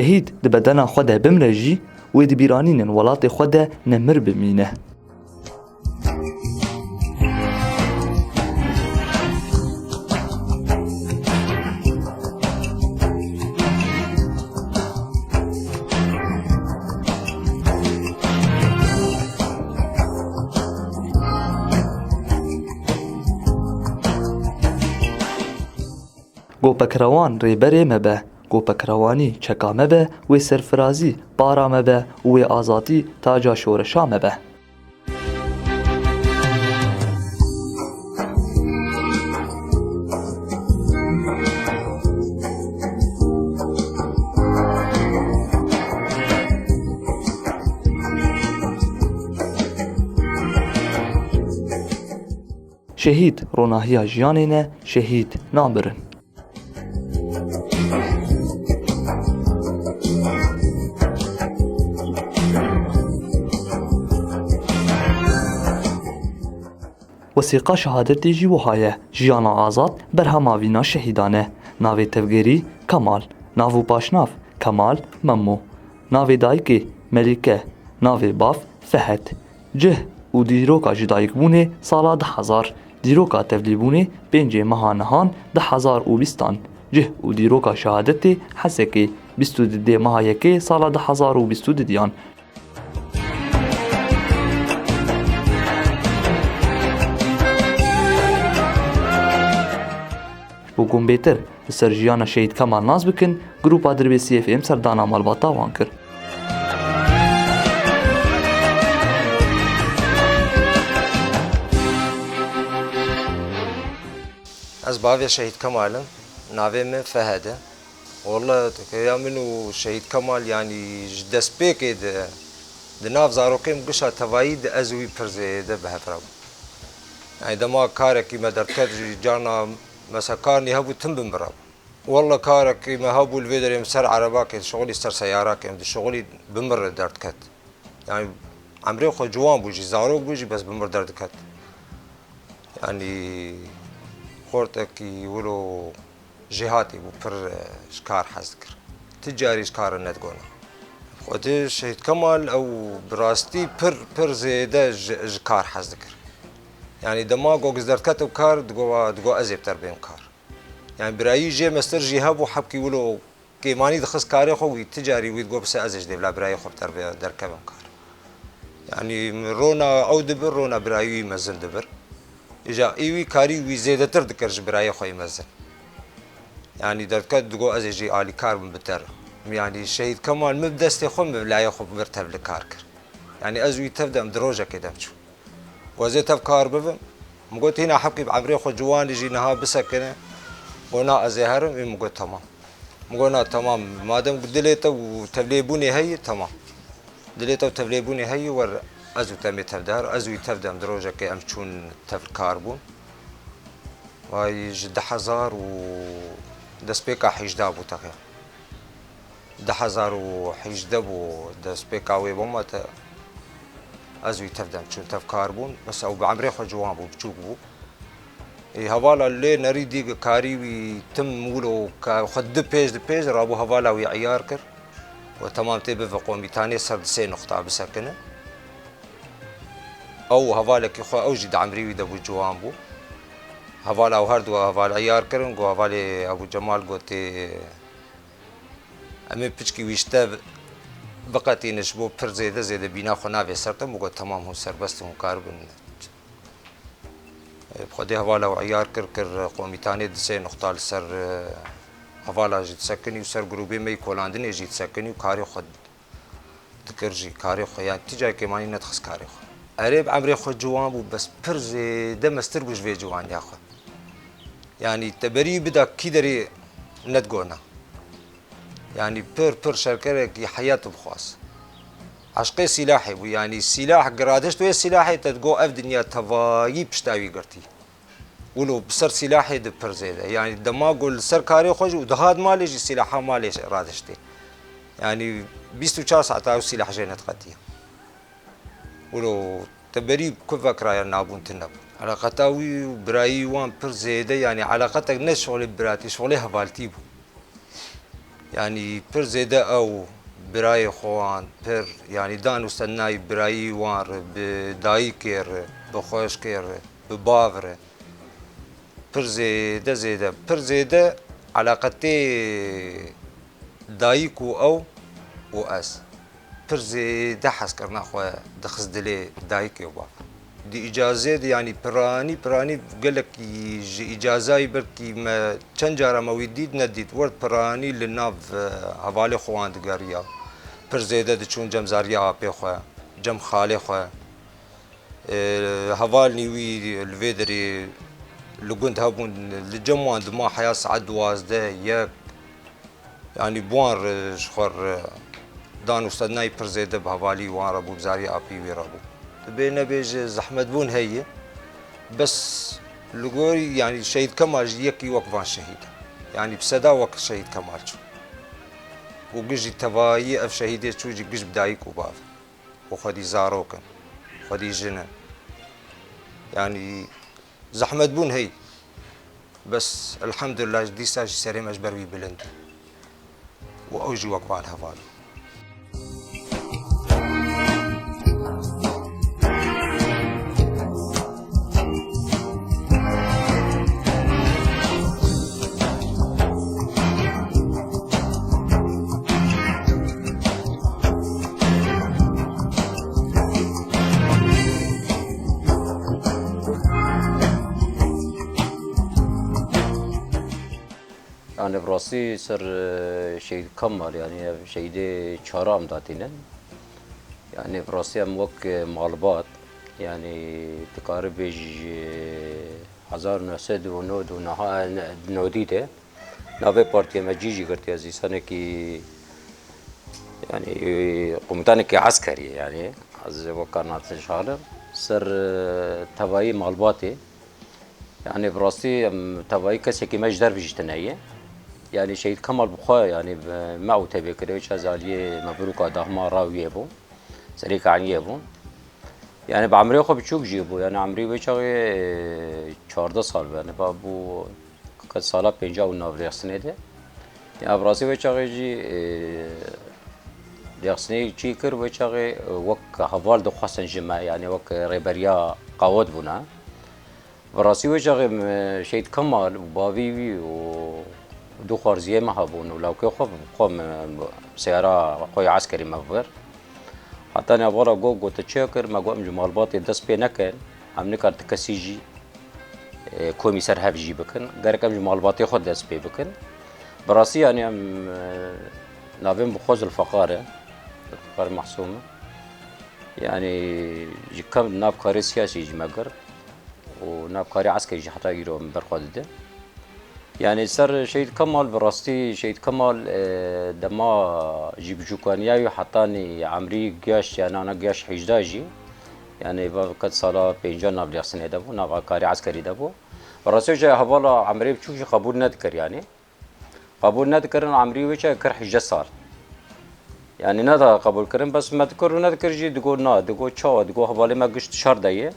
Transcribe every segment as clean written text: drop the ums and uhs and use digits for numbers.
شهید د بدنا خود بمرجی و د بیرانین ولات خود نمر بمینه. گوپکروان ریبره مبه، گوپکروانی چکا مبه و سرفرازی بارا مبه و آزادی تاجا شورشا مبه. شهید روناهیا جیانینه، شهید نابرن. وثیقه شهادتی جی وهایه جیانا آزاد برهماوینا شهیدانه. ناوی تفگیری کمال، ناوو پاشناف کمال ممو، ناوی دایکی ملیکه، ناوی باف فهد. جه و دیروکا جدایک بونه سالا 10,000، دیروکا تفلیبونه 5 مهانهان 10,020. جه و دیروکا شهادتی حسکی 22 مهایکی سالا 1022. بوگون بیتر سرجیان شهید کمال ناز بکن گروپا دربی سی اف ام سردانا مالباتا وان کر. از باوی شهید کمالم ناوی من فهده. والله تکیا منو شهید کمال یعنی دست پیکی ده ناف زاروکیم گشا توایید ازوی پرزیده به هفرام. یعنی دما کارکی مدرکت جانا مثلا کارني هبو تم بمراب والله كارك ما هبو الفيدر سر عرباك شغلي سر سياراك شغلي بمر درد كت يعني عمري خو جوان بوجي زاروك بوجي بس بمر درد كت يعني خورتك يقولوا جهاتي بفر شكار حزكر تجاري شكار النتقونا خودي شهيد كمال او براستي بر زيده شكار حزكر يعني دماغو قصدرت كتب كار دقو أزيب تربيم كار يعني برأيي جي مستر جهاب وحبكي ولو كيماني دخص كاري خوي تجاري ويدقو بس أزج دي بلا برأيي خب تربية دركبم كار يعني رونا أو دبر رونا برأيي مزن دبر إجا إيوي كاري وي زيادة تردكرج برأيي خوي مزن يعني دركت دقو أزجي آلي كار من بتر يعني شهيد كمال مبدستي خم بلاي خب برتب لكاركر يعني أزوي تبدأ مدروجة كده بشو وزيت أفكار بفهم مقولت هنا حبكي بعمري خو جوان يجي نها بسكنه ونا أزهرم مقول تمام مقولنا تمام ما دام دليته وتبليبوني هي تمام دليته وتبليبوني هي ور أزو تمي تفدار أزو تفدى مدروجة كي أمشون تفكار بون واي جد حزار و دسبيكا حيجدابو تخيل 10,000 وحيجدابو دسبيكا ويبوما ازوي تفدم چون تفكار بون بس او بعمري خو جوان بو بچوك بو هوالا اللي نريد كاري ويتم مولو خد بيج رابو هوالا ويعيار كر وتمام تبي قومي تاني سرد سي نقطة بسكنه او هوالا كي خو اوجد عمري ويدبو جوان بو هوالا وهردو هوالا عيار كرن جو هوالا ابو جمال قوتي امي بيچكي ويشتاب بقتي نشبو پر زيده بينا خو ناوي سرتم وقت تمام هو سربست مقاربن بخدي هوالا وعيار كر قومي تاني دسي نقطة سر هوالا جيت سكني وسر جروبي مي كولاندني جيت سكني وكاري خد تكرجي كاري خو يعني تجاي كماني نتخس كاري خو قريب عمري خو جوان بو بس پر زيده مستر بوش في جوان ياخو يعني تبري بدا كيدري نتقونا يعني بير شركة حياته بخاص عشقي سلاحي ويعني السلاح قرادشت ويا سلاحي تدقو اف دنيا تفايي بشتاوي قرتي ولو بسر سلاحي دبر زيده يعني دماغو السر كاري خوش ودهاد مالي جي سلاحها مالي رادشتي يعني 24 ساعة تاو سلاح جينت قتيه ولو تبري كيف كرايا نابون تنب علاقتاوي وبراي وان بير زيده يعني علاقتك نشغل براتي شغلي هفالتيبو يعني پر زيادة أو براي خوان پر يعني دان وستناي براي وار بداي كير بخوش كير ببافر پر زيادة پر زيادة علاقتي دايكو أو وأس پر زيادة حس كرنا خواه دخز دلي دايكي وبافر دي إجازة دي يعني براني قالك إجازة بركي ما تنجارة مويديد نديد ورد براني للناف هفالي خوان دقاريا پر زيادة دي چون جم زاريا آبي خواه جم خالي خواه هفال نيوي الفيدري لقند هبون لجموان دما حياة سعد وازده يك يعني بوان شخور دان وستناي پر زيادة بهفالي وان ربو بزاريا آبي ويرابو بينا بيج زحمة بون هي بس لقوري يعني شهيد كمال يكي وقفان شهيد يعني بسدا وقت شهيد كمال شو وقجي تبايي اف شهيدي شو جي قج بدايك وباف وخدي زاروكن خدي جنن يعني زحمة بون هي بس الحمد لله دي ساجي سري مجبروي بلند واوجي وقفان هفالي يعني براسي سر شهيد كمال يعني شهيد چهارم داتينن يعني براسي هم وك معلومات يعني تقارب 1909 و نوديته نوی پارتی مجیجی کرتی عزیزانه کی يعني قمتانه کی عسكري يعني از وكانات شغاله سر تبعي معلوماتي يعني براسي تبعي كسي کی مجدر بجتنائيه يعني شهيد كمال بخوا يعني معه تبي كده وش هذاليه مبروك دهما راويه بو سريك عنيه بو يعني بعمري خو بتشوف جيبو يعني عمري بيشغي 14 سال يعني بابو قد سالا 50 ونافريق سنه ده يعني براسي بيشغي جي ريقسني تشيكر بيشغي وك حوال دو خاصن جماع يعني وك ريبريا قواد بنا براسي بيشغي شهيد كمال وبابي ودو خارزيه ما هبون ولو كي خو قوم سياره قوي عسكري مفر حتى انا ورا جو تشكر ما قوم جمالباتي دس بي نكن عم نكر تكسيجي كوميسار هفجي بكن غير جمالباتي خد دس بي بكن براسي يعني ام نافين بخوز الفقاره محسومه يعني كم ناب كاري سياسي جماجر وناب كاري عسكري حتى يجرو من برخود ده يعني سر شهيد كمال براستي شهيد كمال دما جيب جوكانيا حطاني عمري قياش يعني انا قياش 11 يعني وقت صلاة 50 نابليغ سنه دبو ناب كاري عسكري دبو براستي جاي حوالا عمري بتشوف قبول نذكر يعني قبول نذكر عمري وجه كر 11 سال يعني نذا قبول كرم بس ما تذكر نذكر جي دقو نا دقو تشاو دقو حوالي ما قشت شهر دايه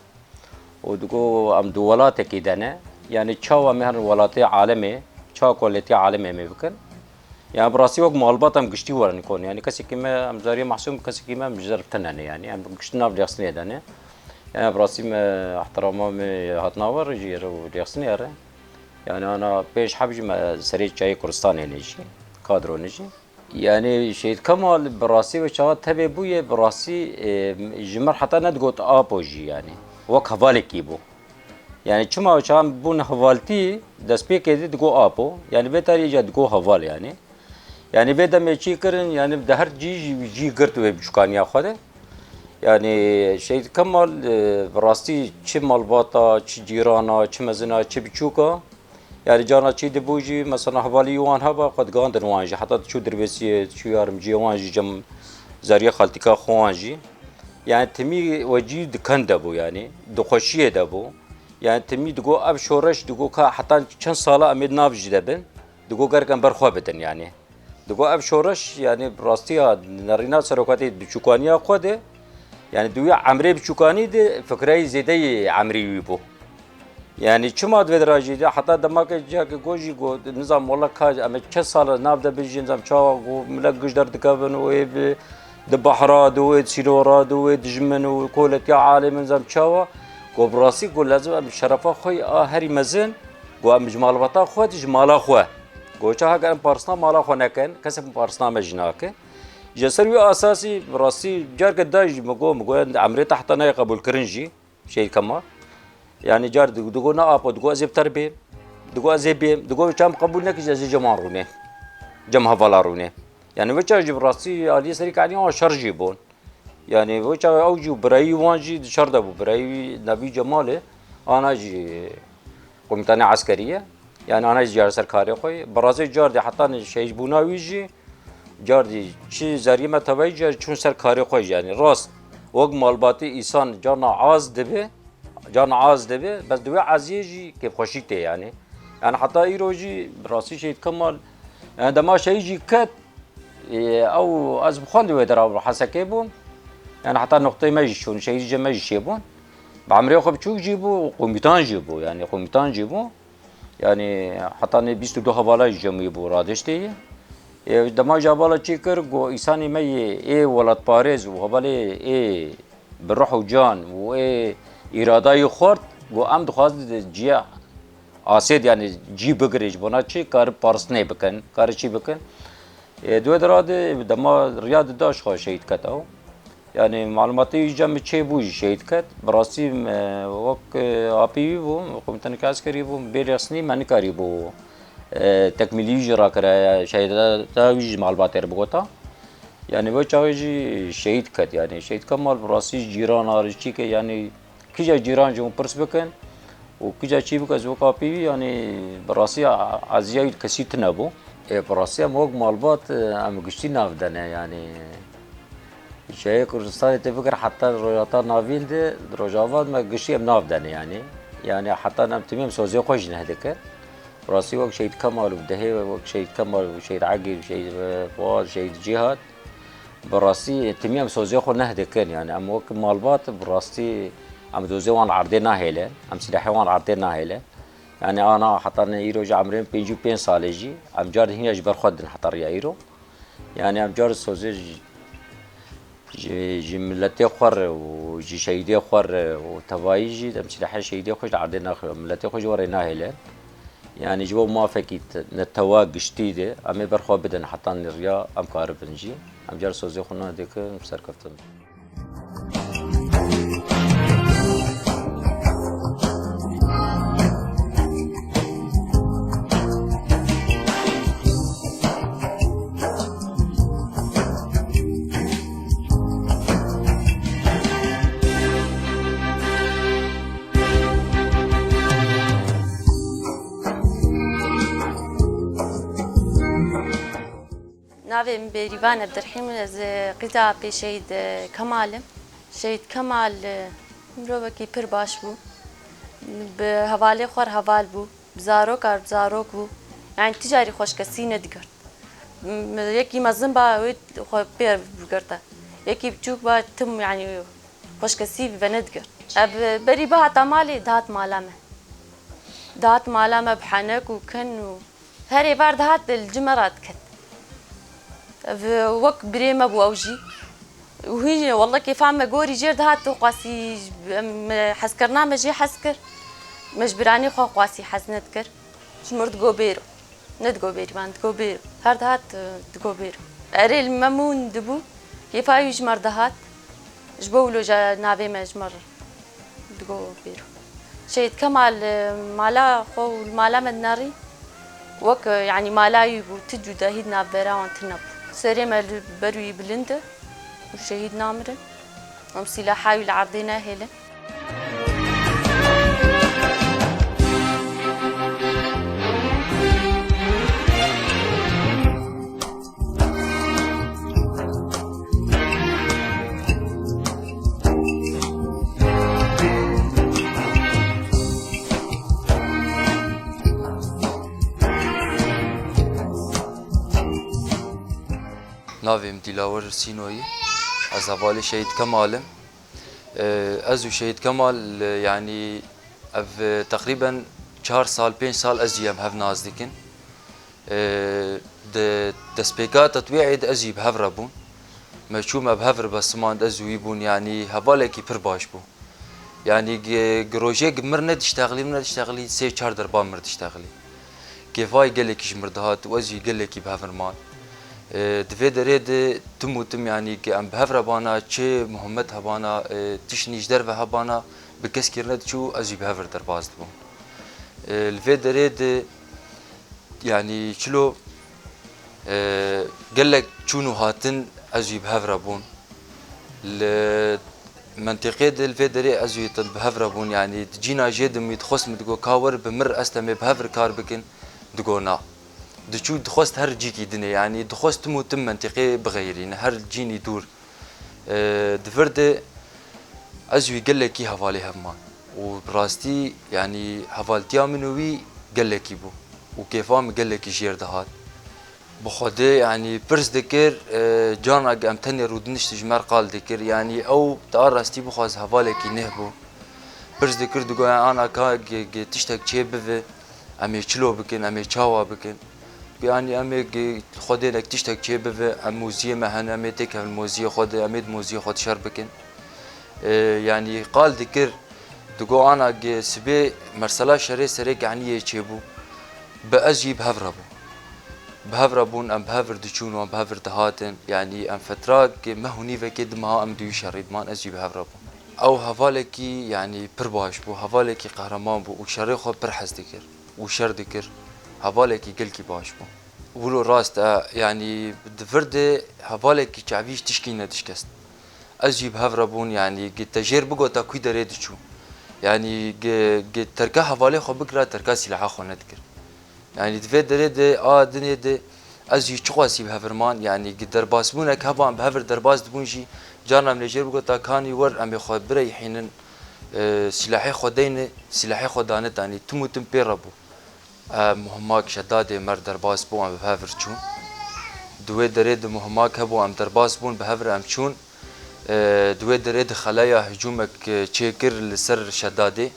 ودقو ام دولات كيدانه يعني تشاو مهر ولاتي عالمي تشاو كولتي عالمي ممكن يعني براسي وقت مالباتم قشتي ورن يكون يعني كسي كيما امزاري محسوم كسي كيما مجرب تنانه يعني ام قشتنا بليغسني دانه يعني براسي ما احترامه هاتناور يجي ريغسني يعني انا بيش حبجي ما سريع جاي كردستان نجي كادرو نجي يعني شهيد كمال براسي وشوات تبي بويه براسي جمر حتى ندقوت ابوجي يعني وك حوالي كيبو يعني چما چام بون حوالتي دسبي كده دقو ابو يعني بيتاري جا دقو حوال يعني بيدا ميچي كرن يعني دهر جي قرت بچكانيا خده يعني شهيد كمال براسي چه مالباتا چه جيرانا چه مزنا چه بچوكا يعني جانا چي دبوجي مثلا حوالي وان هبا قد غاندن وانجي حتى تشو دربسي تشو يارم جي وانجي جم زاريا خالتيكا خوانجي يعني تمي وجي دكن دبو يعني دخوشيه دبو يعني تمي دقو اب شورش دقو كا حتى چند سالا امید نافجي دبن دقو گرگن برخوا بدن يعني دقو اب شورش يعني براستي نرينا سروكاتي بچوكانيا خود يعني دوی عمري بچوكاني دي فكري زيدي عمري ويبو يعني چما دوید راجی ده حتی دماغ جا که گوجی گو نظام والله کاج اما چه سال ناب ده بیجی نظام چاوا گو ملک گجدر دکابن و ای ده بحرات و سيرورات و دجمن و كولت يا عالم نظام چاوا گو براسي گو لازم ام شرفا خوي هري مزن گو ام جمال بتا خو جمالا خو گو چا اگر ام پارسنا مالا خو نکن کس ام پارسنا مجناکه جسروي اساسي براسي جارك داج مگو عمري تحت نه قبول کرنجي شيء كما يعني جار دقو نقاب دقو أزيب تربية دقو أزيب دقو كم قبول نك جزء جمارونه جمها فلارونه يعني وجه جب راسي علي سريك عليه شر جيبون يعني وجه أوجي براي وانجي شر دبو براي نبي جماله أنا جي قمتانة عسكرية يعني أنا جار سركاري خوي برازي جار دي حتى شيء بناويجي جار دي شيء زريمة تبعي جار شون سركاري خوي يعني راس وق مالباتي إنسان جانا عاز دبي جان عاز دبي بس دوي عزيجي كيف خوشيته يعني حتى يروجي براسي شيء كمال عندما شيء يجي كت او از بخوان دوي درا حسكيبون يعني حتى نقطه ما يجيشون شيء يجي ما يجيبون بعمري خو بتشوف جيبو قوميتان جيبو يعني قوميتان جيبو يعني حتى 22 حوالا يجيبو رادشتي دما جابالا تشيكر جو انساني مي اي ولد باريس وهبالي اي بالروح وجان واي إرادة خورد و ام دخواست جیا آسید يعني جي بگریج بنا چی کار پارسنه بکن کار چی بکن دو دراده دما رياض داش خواه شهید کت او يعني معلوماتی جمع چه بوی شهید کت براسي وقت آپی بو قومتن کاس کری بو بیرسنی من کاری بو تکمیلی جرا کرا شهید تاویج معلومات رو بگوتا يعني وہ چاویجی شهید کت يعني شهید کمال براسي جيران آرشی که يعني كيجا جيران جو برس بكن وكيجا شي بك زو كابي يعني براسي عزياي كسيت نبو براسي موق مالبات ام گشتي نافدنه يعني شيء كردستان تفكر حتى روجاتا نافين دي روجاوات ما گشتي ام نافدنه يعني حتى ام تمام سوزي خوش نهدك براسي وقت شيء كمال ودهي وقت شيء كمال وشيء عقل وشيء فؤاد شيء جهاد براسي تمام سوزي خو نهدك يعني ام وقت مالبات براسي ام دوزي وان عرضي ناهيله ام سلاحي وان عرضي ناهيله يعني انا حتى ايرو جا عمرين 55 سال جي ام جار هنا جبر خد حتى ايرو يعني ام جار سوزي جي ملتي خور وجي شهيدي خور وتوايجي ام سلاحي شهيدي خوش عرضي ناخي ملتي خوش وري ناهيله يعني جو موافقت نتواق جديده ام برخو بدن حتى الريا ام كارب نجي ام جار سوزي خنا ديك مسركفتن ناویم بریوان عبدالرحیم از قطع پی شهید کمالم شهید کمال مروه کی پر باش بو به حواله خور حوال بو بزارو کار بزارو بو يعني تجاري خوش کسی ندگرد یکی مزن با وید خو پیر بگرده یکی بچوک با تم يعني خوش کسی و ندگرد اب بری با تمالی دهات مالامه دهات مالامه بحنک و کن و هری بار دهات الجمرات کت وقت بريمة بوجي وهي والله كيف عم جوري جرد هات قاسي حسكرنا مجي حسكر مجبراني خو قاسي حسنتكر شمرت جوبيرو ند جوبيرو ما ند جوبيرو هرد هات جوبيرو أري الممون دبو كيف هاي يجمر دهات جبولو جا نابي مجمر جوبيرو شيء كمال مالا خو مالا مدناري وك يعني مالا يبو تجو دهيد نابرا وانتنبو سريمة بروي بلندة وشهيد نامرن ومسلاحاوي العرضينا هيلا ناویم دیلاور سینویی از حوالی شهید کمالم ازو شهید کمال يعني اف تقريبا 4 سال 5 سال ازيام هف نازدكن دسبيكات تطويعي ازي بهفر بون ما شو ما بهفر بس ما ازوي بون يعني هبالك يبر باش بون يعني جروجي مرنا تشتغلي سي 4 دربان مرد تشتغلي كيفاي قال لك جمردهات وازي قال لك بهفر مان دفي دريد تم يعني ام بهفر بانا تشي محمد هبانا تشنيش درفه هبانا بكسكرنت شو ازي بهفر درباز بون الفي دريد يعني شلو قال لك شنو هاتن ازي بهفر بون منطقة الفيدري ازي بهفر بون يعني تجينا جد متخص متقو كاور بمر استمي بهفر كار بكن دقونا دشو دخوست هر جيكي دنيا يعني دخوست مو تم منطقة بغيرين هر جيني دور دفرد ازوي قال لك هفالي همان وبراستي يعني هفالتيا منوي قال لك بو وكيفام قال لك جير دهات بخده يعني برس ذكر جانا ام تاني رودنش تجمر قال ذكر يعني او تعرستي بخواز هفالك نهبو برس ذكر دقو انا كا تشتك شي بف امي چلو بكن امي چاوا بكن يعني امي خده لك تشتك شي بف موزيه مهن امي تك الموزيه خد امي موزيه خد شر بكن يعني قال ذكر دقو انا سبي مرسلا شري سريك يعني يچبو باجي بهفربو بهفر بون ام بهفر دچون و ام بهفر دهاتن يعني ام فتراك ما هوني فكد ما ام دو شريد مان ازي بهفر بون او هفالكي يعني برباش بو هفالكي قهرمان بو وشري خو برحز دكر وشر دكر هفالكي قلكي باش بو ولو راست يعني دفرد هفالكي شعبيش تشكينا تشكست ازي بهفر بون يعني تجير بقو تا كوي دريد شو يعني تركا هفالي خو بكرا تركا سلاح خو ندكر يعني دفي دريد دنيا دي ازي چواسي بهفرمان يعني قدر باسبونك هبان بهفر درباز دبونجي جانا من الجير بقول تاكاني ور ام خو بري حين سلاحي خدين سلاحي خدانت يعني تمو تمبيربو مهماك شداد مر درباز بو ام بهفر چون دوي دريد مهماك هبو ام درباز بون بهفر ام چون دوي دريد خلايا هجومك چيكر لسر شدادي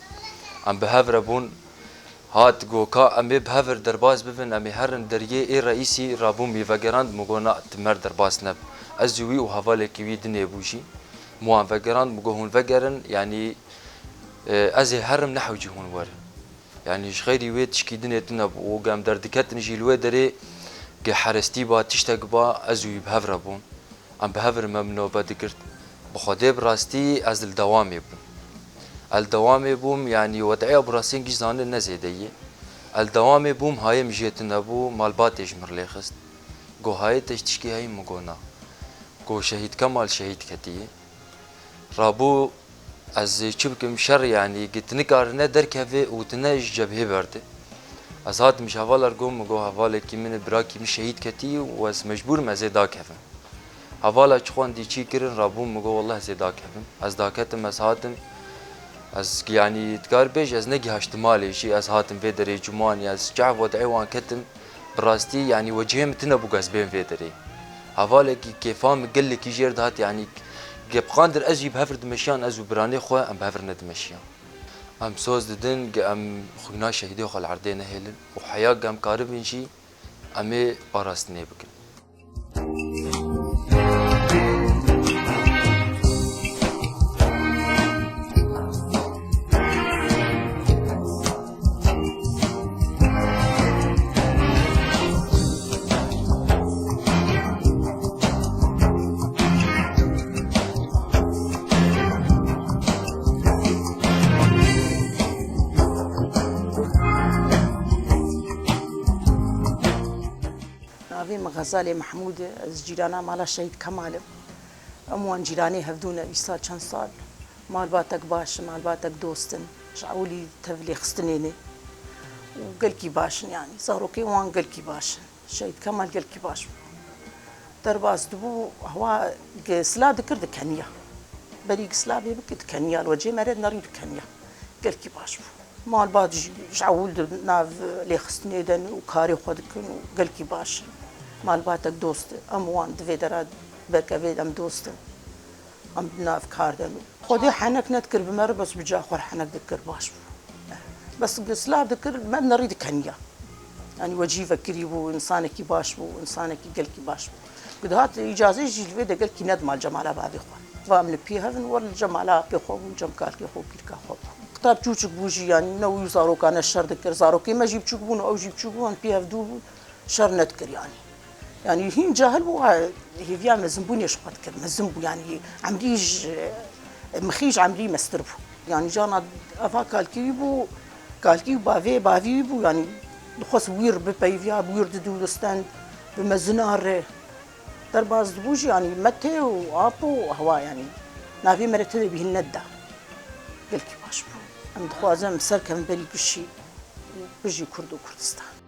ام بهفر بون هات گوکا امی بهفر درباز ببین امی هرن دریه ای رئیسی رابون میوگراند مگونا تمر درباز نب از وی و حواله کی دنیا بوشی موان وگراند مگوهون وگرن يعني از هرم نحو جهون ور يعني شغيري ويت شكي دنيا تنب وقام دردكت نجي الوي دري كحرستي با تشتاق با ازوي بهفر بون ام بهفر ممنوع بدكرت بخدي براستي از الدوام بون الدوام بوم يعني وضعي براسين جزان نزيديه الدوام بوم هاي مجيت نبو مالبات يجمر ليخست جو هاي تشتكي هاي مقونا جو شهيد كمال شهيد كتيه رابو از چبكم شر يعني قلت نكارنا دركفي وتناج جبهه برده از هات مش حوالر قوم جو حواله كي من براكي مش شهيد كتيه واس مجبور مزيدا كفن حواله چخوان دي چي كرن رابو مگو والله زيدا كفن از داكتم از هاتم از يعني تقار بيج از نجي هاشتمالي شيء از هاتم في دري جماني از جعب وضعي وان كتم براستي يعني وجهم تنبو قاس بين في دري حوالك كيفام قال لك يجير دهات يعني قاندر اجي بهفر دمشيان ازو براني خو ام بهفر ندمشيان ام سوز ددن ام خونا شهيدي خو العردين هيلن وحياه قام قاربين شي امي باراستني بكن غزالي محمود از جيرانا مالا شهيد كمالم اموان جيراني هفدونا بيسال چند سال مال باتك باش مال باتك دوستن شعولي تفلي خستنيني وقلكي باشن يعني صاروكي وان قلكي باشن شهيد كمال قلكي باش درباز دبو هو سلا ذكر دكانيا بريق سلا بيبك دكانيا الوجه مرد نريد دكانيا قلكي باش مال بات شعول ناف لي خستنيدن وكاري خودكن وقلكي باش مال باتك دوست اموان دفيدرات بركبيد ام دوست ام ناف كاردن خودي حنك نذكر بمر بس بجا خور حنك ذكر باش بس سلاح ذكر ما نريد كنيا يعني وجيفه كريبو انسانك باش بو انسانك قلكي باش بو قد هات اجازه يجي الفيدا قال كي ندم على جمال بابي خوان فامل بيها ولا جمال بي خو جم قال كي خو بيركا خو كتاب تشوك بوجي يعني نو يزارو كان الشر ذكر زارو كي ما جيب تشوكبون او جيب تشوكبون بيها فدو شر نذكر يعني هين جاهل بو هي فيا مزنبوني شقد كر مزنبو يعني عمليج مخيج عملي مستربو يعني جانا افا كالكيبو بافي يعني خص وير ببيفيا وير دولستان بمزنار درباز دبوج يعني متى وابو هوا يعني نافي مرتدي به الندى قلت باش ام دخوازم سركم بري بشي بجي كردو كردستان